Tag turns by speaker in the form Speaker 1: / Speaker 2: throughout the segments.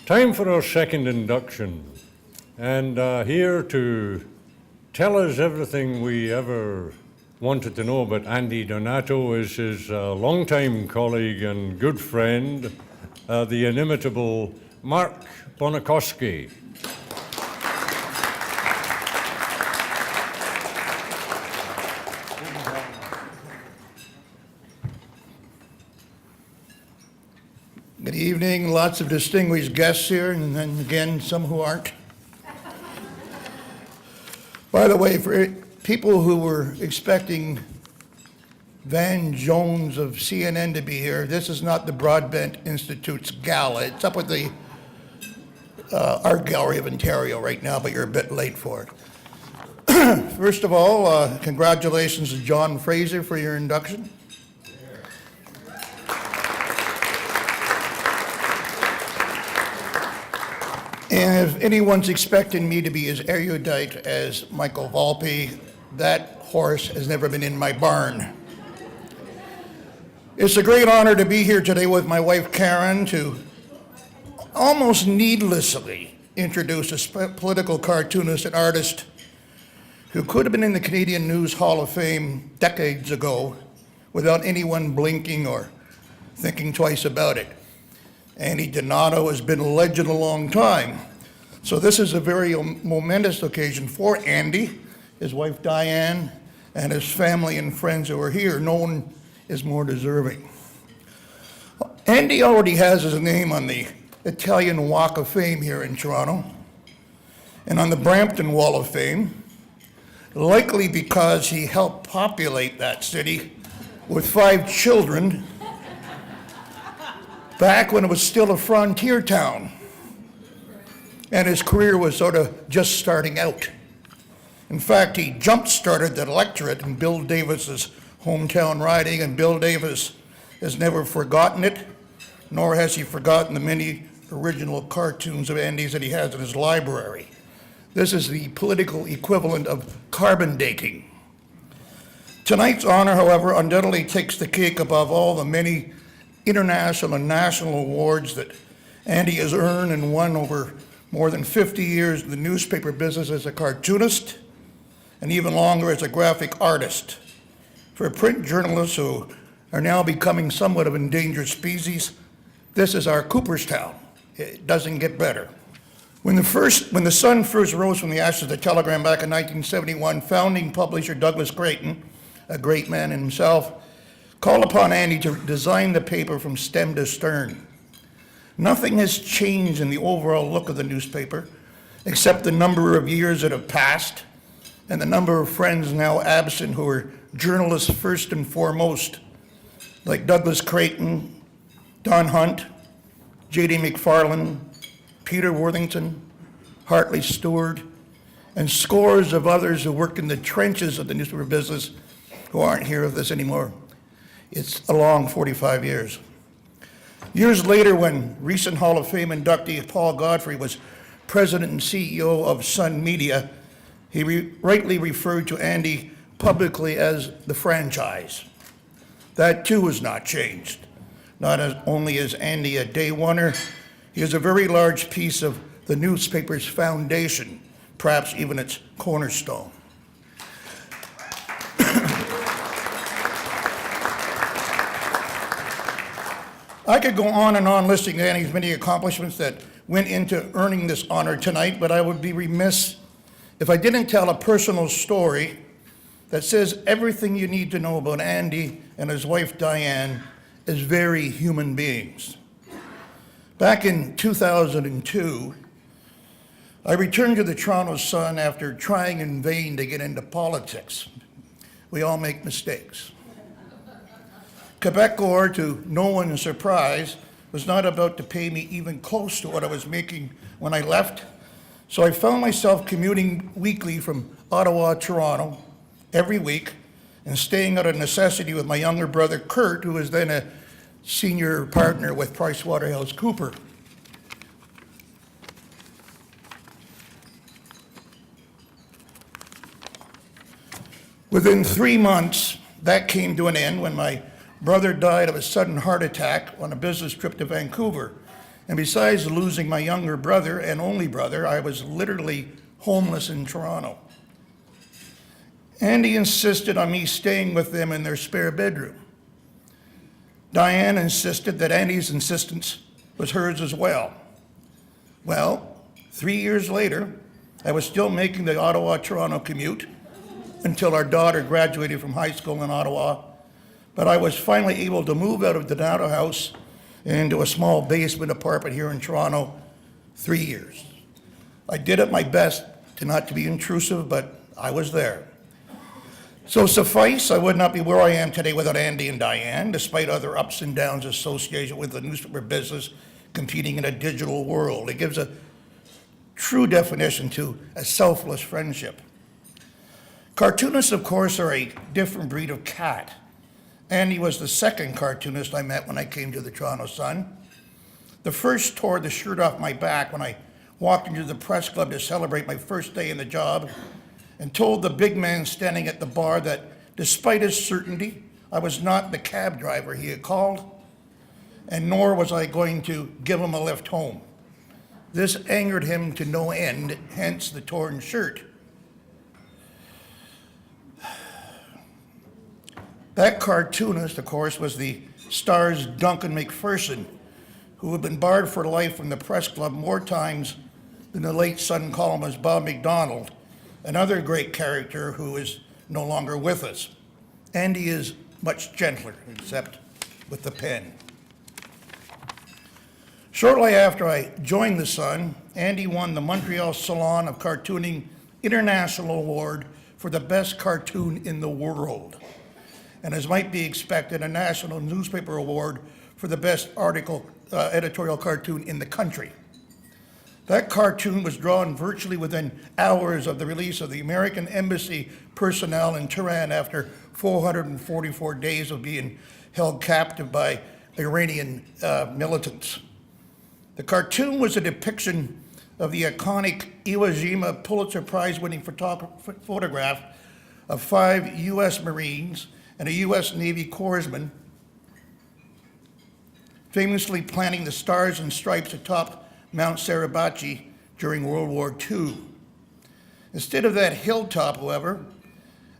Speaker 1: Time for our second induction, and here to tell us everything we ever wanted to know about Andy Donato is his longtime colleague and good friend, the inimitable Mark Bonakoski.
Speaker 2: Good evening. Lots of distinguished guests here, and then again, some who aren't. By the way, for people who were expecting Van Jones of CNN to be here, this is not the Broadbent Institute's gala. It's up at the Art Gallery of Ontario right now, but you're a bit late for it. First of all, congratulations to John Fraser for your induction. And if anyone's expecting me to be as erudite as Michael Volpe, that horse has never been in my barn. It's a great honor to be here today with my wife Karen to almost needlessly introduce a political cartoonist and artist who could have been in the Canadian News Hall of Fame decades ago without anyone blinking or thinking twice about it. Andy Donato has been a legend a long time. So this is a very momentous occasion for Andy, his wife Diane, and his family and friends who are here. No one is more deserving. Andy already has his name on the Italian Walk of Fame here in Toronto and on the Brampton Wall of Fame, likely because he helped populate that city with 5 children back when it was still a frontier town, and his career was sort of just starting out. In fact, he jump-started the electorate in Bill Davis's hometown riding, and Bill Davis has never forgotten it, nor has he forgotten the many original cartoons of Andy's that he has in his library. This is the political equivalent of carbon dating. Tonight's honor, however, undoubtedly takes the cake above all the many international and national awards that Andy has earned and won over more than 50 years in the newspaper business as a cartoonist, and even longer as a graphic artist. For print journalists who are now becoming somewhat of an endangered species, this is our Cooperstown. It doesn't get better. When the sun first rose from the ashes of the Telegram back in 1971, founding publisher Douglas Creighton, a great man in himself, called upon Andy to design the paper from stem to stern. Nothing has changed in the overall look of the newspaper, except the number of years that have passed and the number of friends now absent who are journalists first and foremost, like Douglas Creighton, Don Hunt, J.D. McFarlane, Peter Worthington, Hartley Stewart, and scores of others who worked in the trenches of the newspaper business who aren't here with us anymore. It's a long 45 years. Years later, when recent Hall of Fame inductee Paul Godfrey was president and CEO of Sun Media, he rightly referred to Andy publicly as the franchise. That too has not changed. Not only is Andy a day oneer, he is a very large piece of the newspaper's foundation, perhaps even its cornerstone. I could go on and on listing Andy's many accomplishments that went into earning this honor tonight, but I would be remiss if I didn't tell a personal story that says everything you need to know about Andy and his wife Diane as very human beings. Back in 2002, I returned to the Toronto Sun after trying in vain to get into politics. We all make mistakes. Quebecor, to no one's surprise, was not about to pay me even close to what I was making when I left, so I found myself commuting weekly from Ottawa to Toronto every week and staying out of necessity with my younger brother Kurt, who was then a senior partner with PricewaterhouseCoopers. Within 3 months, that came to an end when my brother died of a sudden heart attack on a business trip to Vancouver, And besides losing my younger brother and only brother, I was literally homeless in Toronto. Andy insisted on me staying with them in their spare bedroom. Diane insisted that Andy's insistence was hers as well. Well, 3 years later, I was still making the Ottawa-Toronto commute until our daughter graduated from high school in Ottawa, but I was finally able to move out of the Donato house into a small basement apartment here in Toronto 3 years. I did it my best to not to be intrusive, but I was there. So suffice, I would not be where I am today without Andy and Diane, despite other ups and downs associated with the newspaper business competing in a digital world. It gives a true definition to a selfless friendship. Cartoonists, of course, are a different breed of cat. Andy was the second cartoonist I met when I came to the Toronto Sun. The first tore the shirt off my back when I walked into the press club to celebrate my first day in the job and told the big man standing at the bar that despite his certainty, I was not the cab driver he had called, and nor was I going to give him a lift home. This angered him to no end, hence the torn shirt. That cartoonist, of course, was the Star's Duncan McPherson, who had been barred for life from the press club more times than the late Sun columnist Bob McDonald, another great character who is no longer with us. Andy is much gentler, except with the pen. Shortly after I joined the Sun, Andy won the Montreal Salon of Cartooning International Award for the best cartoon in the world, and as might be expected, a National Newspaper Award for the best editorial cartoon in the country. That cartoon was drawn virtually within hours of the release of the American Embassy personnel in Tehran after 444 days of being held captive by Iranian militants. The cartoon was a depiction of the iconic Iwo Jima Pulitzer Prize-winning photograph of 5 U.S. Marines and a U.S. Navy corpsman famously planting the stars and stripes atop Mount Suribachi during World War II. Instead of that hilltop, however,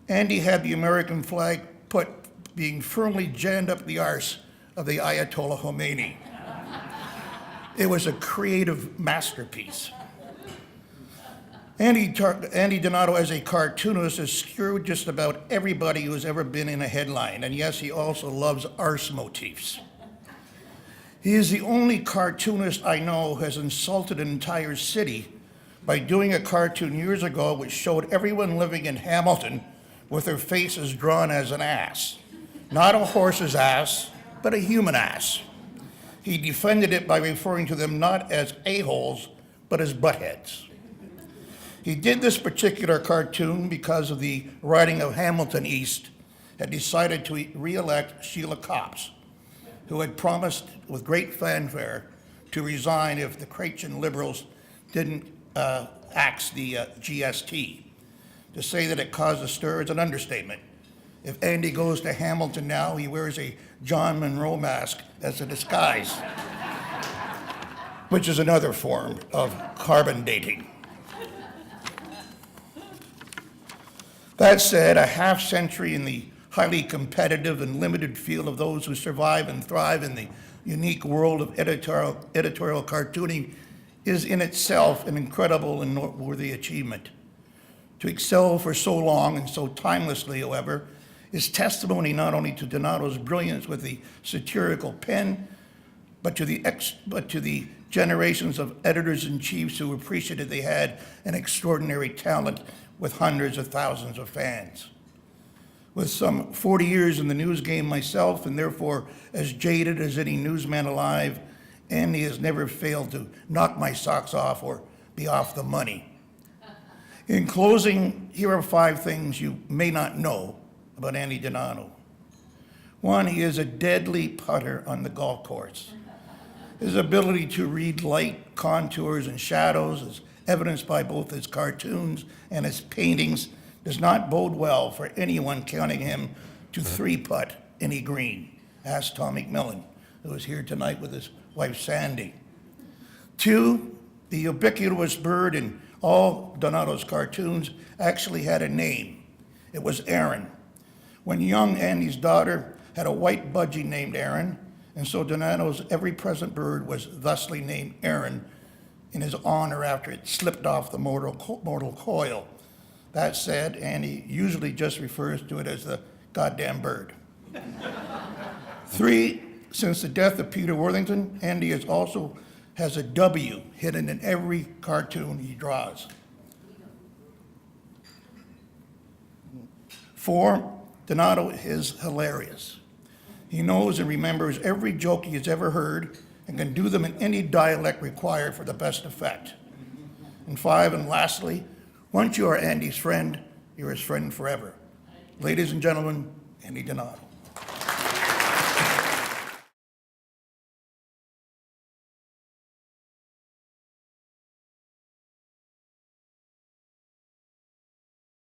Speaker 2: Andy had the American flag put being firmly jammed up the arse of the Ayatollah Khomeini. It was a creative masterpiece. Andy Donato, as a cartoonist, has screwed just about everybody who's ever been in a headline, and yes, he also loves arse motifs. He is the only cartoonist I know who has insulted an entire city by doing a cartoon years ago which showed everyone living in Hamilton with their faces drawn as an ass. Not a horse's ass, but a human ass. He defended it by referring to them not as a-holes, but as buttheads. He did this particular cartoon because of the riding of Hamilton East had decided to re-elect Sheila Copps, who had promised with great fanfare to resign if the Chrétien Liberals didn't axe the GST. To say that it caused a stir is an understatement. If Andy goes to Hamilton now, he wears a John Monroe mask as a disguise, which is another form of carbon dating. That said, a half century in the highly competitive and limited field of those who survive and thrive in the unique world of editorial cartooning is in itself an incredible and noteworthy achievement. To excel for so long and so timelessly, however, is testimony not only to Donato's brilliance with the satirical pen, but to the generations of editors-in-chiefs who appreciated they had an extraordinary talent with hundreds of thousands of fans. With some 40 years in the news game myself, and therefore as jaded as any newsman alive, Andy has never failed to knock my socks off or be off the money. In closing, here are 5 things you may not know about Andy Donato. 1, he is a deadly putter on the golf course. His ability to read light, contours, and shadows is evidenced by both his cartoons and his paintings, does not bode well for anyone counting him to 3-putt any green. Ask Tom McMillan, who is here tonight with his wife Sandy. 2, the ubiquitous bird in all Donato's cartoons actually had a name. It was Aaron. When young Andy's daughter had a white budgie named Aaron, and so Donato's ever-present bird was thusly named Aaron in his honor after it slipped off the mortal coil. That said, Andy usually just refers to it as the goddamn bird. 3, since the death of Peter Worthington, Andy has a W hidden in every cartoon he draws. 4, Donato is hilarious. He knows and remembers every joke he has ever heard and can do them in any dialect required for the best effect. And 5, and lastly, once you are Andy's friend, you're his friend forever. Ladies and gentlemen, Andy Donato.